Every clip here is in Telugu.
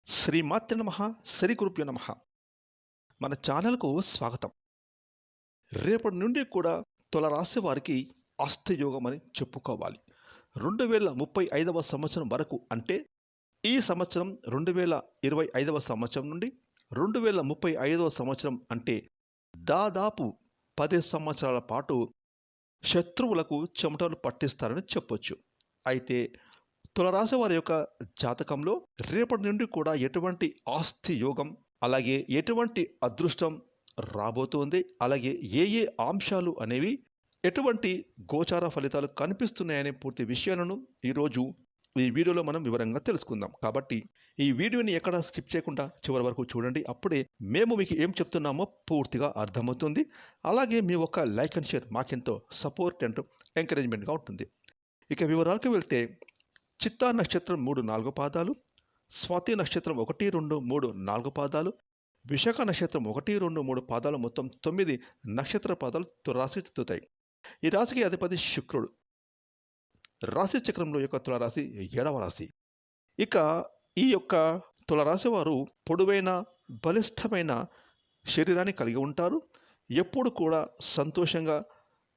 శ్రీమాత్ర నమ. శ్రీ గురుభ్యో నమ. మన ఛానల్కు స్వాగతం. రేపటి నుండి కూడా తులరాశి వారికి ఆస్తియోగం అని చెప్పుకోవాలి. 2035వ సంవత్సరం వరకు, అంటే ఈ సంవత్సరం 2025వ సంవత్సరం నుండి 2035వ సంవత్సరం, అంటే దాదాపు 10 సంవత్సరాల పాటు శత్రువులకు చెమటలు పట్టిస్తారని చెప్పొచ్చు. అయితే తులరాశి వారి యొక్క జాతకంలో రేపటి నుండి కూడా ఎటువంటి ఆస్తి యోగం, అలాగే ఎటువంటి అదృష్టం రాబోతోంది, అలాగే ఏ ఏ అంశాలు అనేవి ఎటువంటి గోచార ఫలితాలు కనిపిస్తున్నాయనే పూర్తి విషయాలను ఈరోజు ఈ వీడియోలో మనం వివరంగా తెలుసుకుందాం. కాబట్టి ఈ వీడియోని ఎక్కడ స్కిప్ చేయకుండా చివరి వరకు చూడండి. అప్పుడే మేము మీకు ఏం చెప్తున్నామో పూర్తిగా అర్థమవుతుంది. అలాగే మీ ఒక్క లైక్ అండ్ షేర్ మాకెంతో సపోర్ట్ అండ్ ఎంకరేజ్మెంట్గా ఉంటుంది. ఇక వివరాలకు వెళ్తే, చిత్తా నక్షత్రం 3, 4 పాదాలు, స్వాతి నక్షత్రం 1, 2, 3, 4 పాదాలు, విశాఖ నక్షత్రం 1, 2, 3 పాదాలు, మొత్తం 9 నక్షత్ర పాదాలు తులరాశి ఎత్తుతాయి. ఈ రాశికి అధిపతి శుక్రుడు. రాశి చక్రంలో యొక్క తులరాశి 7వ రాశి. ఇక ఈ యొక్క తులరాశి వారు పొడవైన బలిష్టమైన శరీరాన్ని కలిగి ఉంటారు. ఎప్పుడు కూడా సంతోషంగా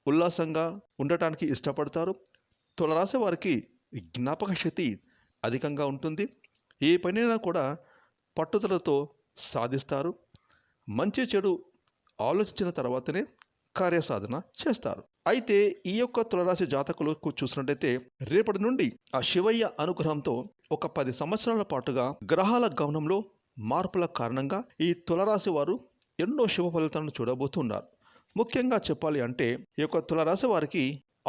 ఉల్లాసంగా ఉండటానికి ఇష్టపడతారు. తులరాశి వారికి జ్ఞాపక శక్తి అధికంగా ఉంటుంది. ఏ పనైనా కూడా పట్టుదలతో సాధిస్తారు. మంచి చెడు ఆలోచించిన తర్వాతనే కార్యసాధన చేస్తారు. అయితే ఈ యొక్క తులరాశి జాతకులకు చూసినట్టయితే, రేపటి నుండి ఆ శివయ్య అనుగ్రహంతో ఒక 10 సంవత్సరాల పాటుగా గ్రహాల గమనంలో మార్పుల కారణంగా ఈ తులరాశి వారు ఎన్నో శుభ ఫలితాలను చూడబోతున్నారు. ముఖ్యంగా చెప్పాలి అంటే, ఈ యొక్క తులరాశి వారికి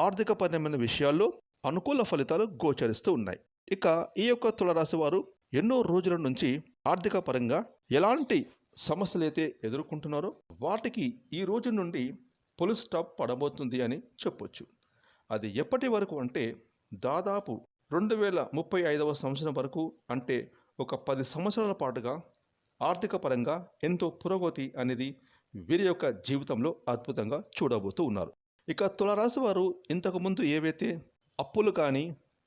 ఆర్థికపరమైన విషయాల్లో అనుకూల ఫలితాలు గోచరిస్తూ ఉన్నాయి. ఇక ఈ యొక్క తులరాశి వారు ఎన్నో రోజుల నుంచి ఆర్థిక పరంగా ఎలాంటి సమస్యలైతే ఎదుర్కొంటున్నారో వాటికి ఈ రోజు నుండి ఫుల్ స్టాప్ పడబోతుంది అని చెప్పొచ్చు. అది ఎప్పటి వరకు అంటే, దాదాపు 2035వ సంవత్సరం వరకు, అంటే ఒక 10 సంవత్సరాల పాటుగా ఆర్థిక పరంగా ఎంతో పురోగతి అనేది వీరి యొక్క జీవితంలో అద్భుతంగా చూడబోతూ ఉన్నారు. ఇక తులరాశి వారు ఇంతకుముందు ఏవైతే అప్పులు కానీ,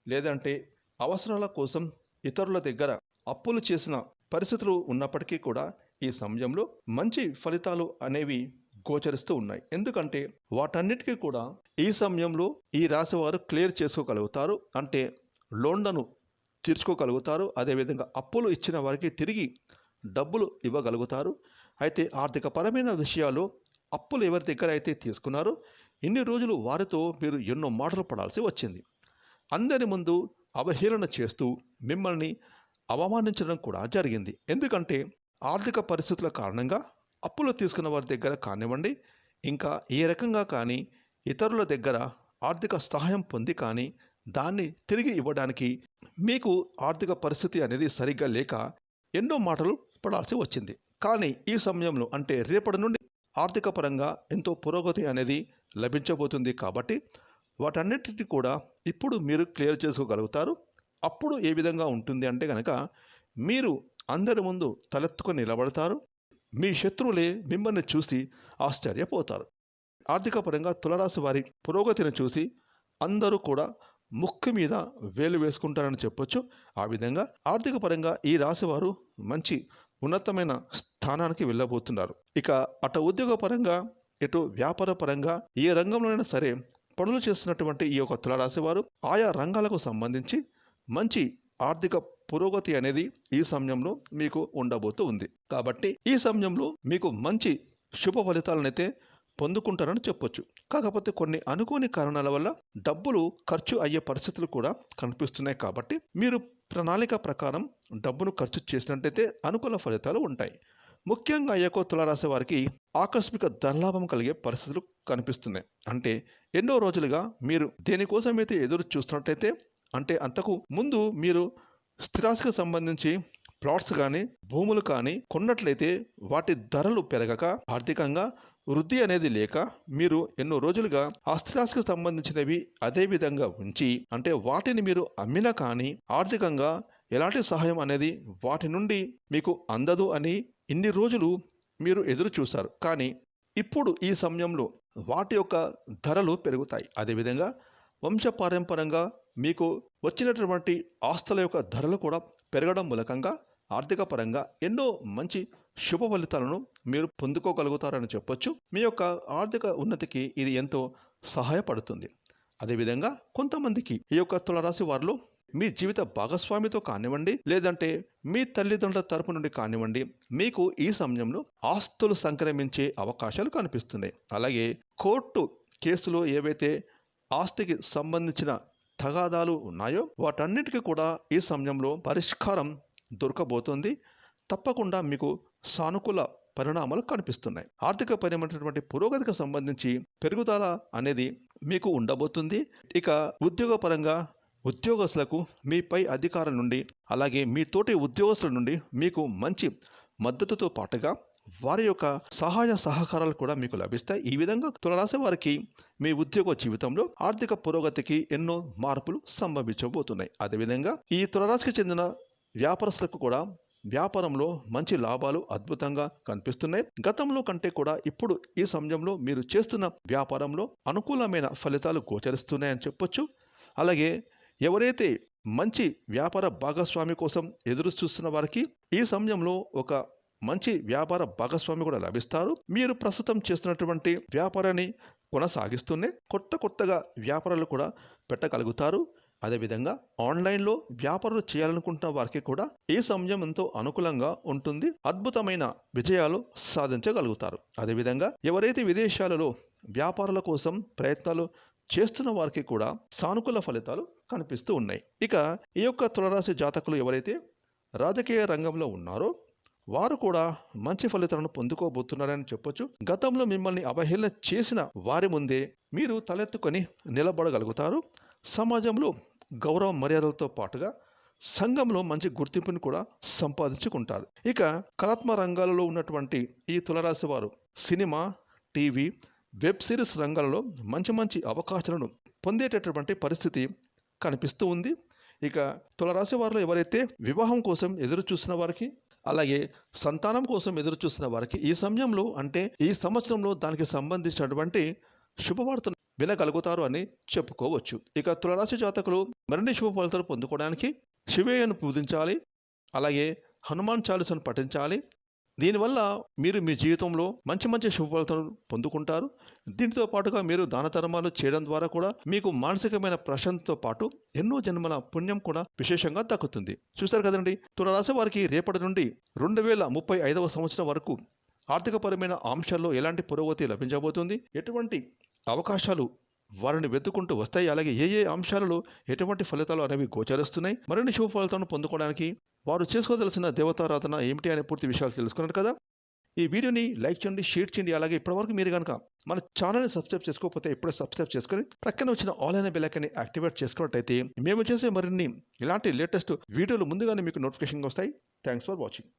లేదంటే అవసరాల కోసం ఇతరుల దగ్గర అప్పులు చేసిన పరిస్థితులు ఉన్నప్పటికీ కూడా ఈ సమయంలో మంచి ఫలితాలు అనేవి గోచరిస్తూ ఉన్నాయి. ఎందుకంటే వాటన్నిటికీ కూడా ఈ సమయంలో ఈ రాశి వారు క్లియర్ చేసుకోగలుగుతారు. అంటే లోన్లను తీర్చుకోగలుగుతారు. అదేవిధంగా అప్పులు ఇచ్చిన వారికి తిరిగి డబ్బులు ఇవ్వగలుగుతారు. అయితే ఆర్థిక పరమైన విషయాల్లో అప్పులు ఎవరి దగ్గర అయితే తీసుకున్నారో ఇన్ని రోజులు వారితో మీరు ఎన్నో మాటలు పడాల్సి వచ్చింది. అందరి ముందు అవహేళన చేస్తూ మిమ్మల్ని అవమానించడం కూడా జరిగింది. ఎందుకంటే ఆర్థిక పరిస్థితుల కారణంగా అప్పులు తీసుకున్న వారి దగ్గర కానివ్వండి, ఇంకా ఏ రకంగా కానీ ఇతరుల దగ్గర ఆర్థిక సహాయం పొంది కానీ దాన్ని తిరిగి ఇవ్వడానికి మీకు ఆర్థిక పరిస్థితి అనేది సరిగ్గా లేక ఎన్నో మాటలు పడాల్సి వచ్చింది. కానీ ఈ సమయంలో, అంటే రేపటి నుండి ఆర్థిక పరంగా ఎంతో పురోగతి అనేది లభించబోతుంది. కాబట్టి వాటన్నిటిని కూడా ఇప్పుడు మీరు క్లియర్ చేసుకోగలుగుతారు. అప్పుడు ఏ విధంగా ఉంటుంది అంటే కనుక, మీరు అందరి ముందు తలెత్తుకొని నిలబడతారు. మీ శత్రువులే మిమ్మల్ని చూసి ఆశ్చర్యపోతారు. ఆర్థిక పరంగా తులరాశి వారి పురోగతిని చూసి అందరూ కూడా ముక్కు మీద వేలు వేసుకుంటారని చెప్పొచ్చు. ఆ విధంగా ఆర్థిక పరంగా ఈ రాశి వారు మంచి ఉన్నతమైన స్థానానికి వెళ్ళబోతున్నారు. ఇక అటు ఉద్యోగ పరంగా, ఇటు వ్యాపార పరంగా, ఏ రంగంలోనైనా సరే పనులు చేస్తున్నటువంటి ఈ యొక్క తులరాశి వారు ఆయా రంగాలకు సంబంధించి మంచి ఆర్థిక పురోగతి అనేది ఈ సమయంలో మీకు ఉండబోతూ ఉంది. కాబట్టి ఈ సమయంలో మీకు మంచి శుభ ఫలితాలనైతే పొందుకుంటారని చెప్పొచ్చు. కాకపోతే కొన్ని అనుకోని కారణాల వల్ల డబ్బులు ఖర్చు అయ్యే పరిస్థితులు కూడా కనిపిస్తున్నాయి. కాబట్టి మీరు ప్రణాళిక ప్రకారం డబ్బును ఖర్చు చేసినట్టయితే అనుకూల ఫలితాలు ఉంటాయి. ముఖ్యంగా ఈ యొక్క తులరాశి వారికి ఆకస్మిక ధనలాభం కలిగే పరిస్థితులు కనిపిస్తున్నాయి. అంటే ఎన్నో రోజులుగా మీరు దేనికోసమైతే ఎదురు చూస్తున్నట్టయితే, అంటే అంతకు ముందు మీరు స్థిరాస్తికి సంబంధించి ప్లాట్స్ కానీ భూములు కానీ కొన్నట్లయితే వాటి ధరలు పెరగక, ఆర్థికంగా వృద్ధి అనేది లేక, మీరు ఎన్నో రోజులుగా ఆ స్థిరాస్తికి సంబంధించినవి అదే విధంగా ఉంచి, అంటే వాటిని మీరు అమ్మినా కానీ ఆర్థికంగా ఎలాంటి సహాయం అనేది వాటి నుండి మీకు అందదు అని ఇన్ని రోజులు మీరు ఎదురు చూశారు. కానీ ఇప్పుడు ఈ సమయంలో వాటి యొక్క ధరలు పెరుగుతాయి. అదేవిధంగా వంశపారంపరంగా మీకు వచ్చినటువంటి ఆస్తుల యొక్క ధరలు కూడా పెరగడం మూలకంగా ఆర్థిక పరంగా ఎన్నో మంచి శుభ ఫలితాలను మీరు పొందుకోగలుగుతారని చెప్పొచ్చు. మీ యొక్క ఆర్థిక ఉన్నతికి ఇది ఎంతో సహాయపడుతుంది. అదేవిధంగా కొంతమందికి ఈ యొక్క తులారాశి వారిలో మీ జీవిత భాగస్వామితో కానివ్వండి, లేదంటే మీ తల్లిదండ్రుల తరపు నుండి కానివ్వండి, మీకు ఈ సమయంలో ఆస్తులు సంక్రమించే అవకాశాలు కనిపిస్తున్నాయి. అలాగే కోర్టు కేసులో ఏవైతే ఆస్తికి సంబంధించిన తగాదాలు ఉన్నాయో వాటన్నిటికీ కూడా ఈ సమయంలో పరిష్కారం దొరకబోతుంది. తప్పకుండా మీకు సానుకూల పరిణామాలు కనిపిస్తున్నాయి. ఆర్థిక పరమైనటువంటి పురోగతికి సంబంధించి పెరుగుదల అనేది మీకు ఉండబోతుంది. ఇక ఉద్యోగపరంగా ఉద్యోగస్తులకు మీ పై అధికారుల నుండి, అలాగే మీ తోటి ఉద్యోగస్తుల నుండి మీకు మంచి మద్దతుతో పాటుగా వారి యొక్క సహాయ సహకారాలు కూడా మీకు లభిస్తాయి. ఈ విధంగా తులారాశి వారికి మీ ఉద్యోగ జీవితంలో ఆర్థిక పురోగతికి ఎన్నో మార్పులు సంభవించబోతున్నాయి. అదేవిధంగా ఈ తులారాశికి చెందిన వ్యాపారస్తులకు కూడా వ్యాపారంలో మంచి లాభాలు అద్భుతంగా కనిపిస్తున్నాయి. గతంలో కంటే కూడా ఇప్పుడు ఈ సమయంలో మీరు చేస్తున్న వ్యాపారంలో అనుకూలమైన ఫలితాలు గోచరిస్తున్నాయని చెప్పొచ్చు. అలాగే ఎవరైతే మంచి వ్యాపార భాగస్వామి కోసం ఎదురు చూస్తున్న వారికి ఈ సమయంలో ఒక మంచి వ్యాపార భాగస్వామి కూడా లభిస్తారు. మీరు ప్రస్తుతం చేస్తున్నటువంటి వ్యాపారాన్ని కొనసాగిస్తూనే కొత్తగా వ్యాపారాలు కూడా పెట్టగలుగుతారు. అదేవిధంగా ఆన్లైన్లో వ్యాపారాలు చేయాలనుకుంటున్న వారికి కూడా ఈ సమయం ఎంతో అనుకూలంగా ఉంటుంది. అద్భుతమైన విజయాలు సాధించగలుగుతారు. అదేవిధంగా ఎవరైతే విదేశాలలో వ్యాపారాల కోసం ప్రయత్నాలు చేస్తున్న వారికి కూడా సానుకూల ఫలితాలు కనిపిస్తూ ఉన్నాయి. ఇక ఈ యొక్క తులారాశి జాతకులు ఎవరైతే రాజకీయ రంగంలో ఉన్నారో వారు కూడా మంచి ఫలితాలను పొందుకోబోతున్నారని చెప్పొచ్చు. గతంలో మిమ్మల్ని అవహేళన చేసిన వారి ముందే మీరు తలెత్తుకొని నిలబడగలుగుతారు. సమాజంలో గౌరవ మర్యాదలతో పాటుగా సంఘంలో మంచి గుర్తింపును కూడా సంపాదించుకుంటారు. ఇక కళాత్మక రంగాలలో ఉన్నటువంటి ఈ తులారాశి వారు సినిమా, టీవీ, వెబ్ సిరీస్ రంగాలలో మంచి అవకాశాలను పొందేటటువంటి పరిస్థితి కనిపిస్తూ ఉంది. ఇక తులారాశి వారిలో ఎవరైతే వివాహం కోసం ఎదురు చూసిన వారికి, అలాగే సంతానం కోసం ఎదురు చూసిన వారికి ఈ సమయంలో అంటే ఈ సంవత్సరంలో దానికి సంబంధించినటువంటి శుభవార్తను వినగలుగుతారు అని చెప్పుకోవచ్చు. ఇక తులారాశి జాతకులు మరిన్ని శుభ ఫలితాలు పొందుకోవడానికి శివయ్యను పూజించాలి. అలాగే హనుమాన్ చాలీసాను పఠించాలి. దీనివల్ల మీరు మీ జీవితంలో మంచి శుభ ఫలితాలు పొందుకుంటారు. దీనితో పాటుగా మీరు దాన ధర్మాలు చేయడం ద్వారా కూడా మీకు మానసికమైన ప్రశాంతతో పాటు ఎన్నో జన్మల పుణ్యం కూడా విశేషంగా దక్కుతుంది. చూస్తారు కదండి, తులారాశి వారికి రేపటి నుండి 2035వ సంవత్సరం వరకు ఆర్థికపరమైన అంశాల్లో ఎలాంటి పురోగతి లభించబోతుంది, ఎటువంటి అవకాశాలు వారిని వెతుక్కుంటూ వస్తాయి, అలాగే ఏ అంశాలలో ఎటువంటి ఫలితాలు అనేవి గోచరిస్తున్నాయి, మరిన్ని శుభ ఫలితాలను పొందుకోవడానికి వారు చేసుకోదలసిన దేవతారాధన ఏమిటి అనే పూర్తి విషయాలు తెలుసుకున్నారు కదా. ఈ వీడియోని లైక్ చేయండి, షేర్ చేయండి. అలాగే ఇప్పటివరకు మీరు కనుక మన ఛానల్ని సబ్స్క్రైబ్ చేసుకోకపోతే ఇప్పుడే సబ్స్క్రైబ్ చేసుకొని ప్రక్కన వచ్చిన ఆల్ అనే బెల్ ఐకాన్ని యాక్టివేట్ చేసుకున్నట్టయితే మేము చేసే మరిన్ని ఇలాంటి లేటెస్ట్ వీడియోలు ముందుగానే మీకు నోటిఫికేషన్ వస్తాయి. Thanks for watching.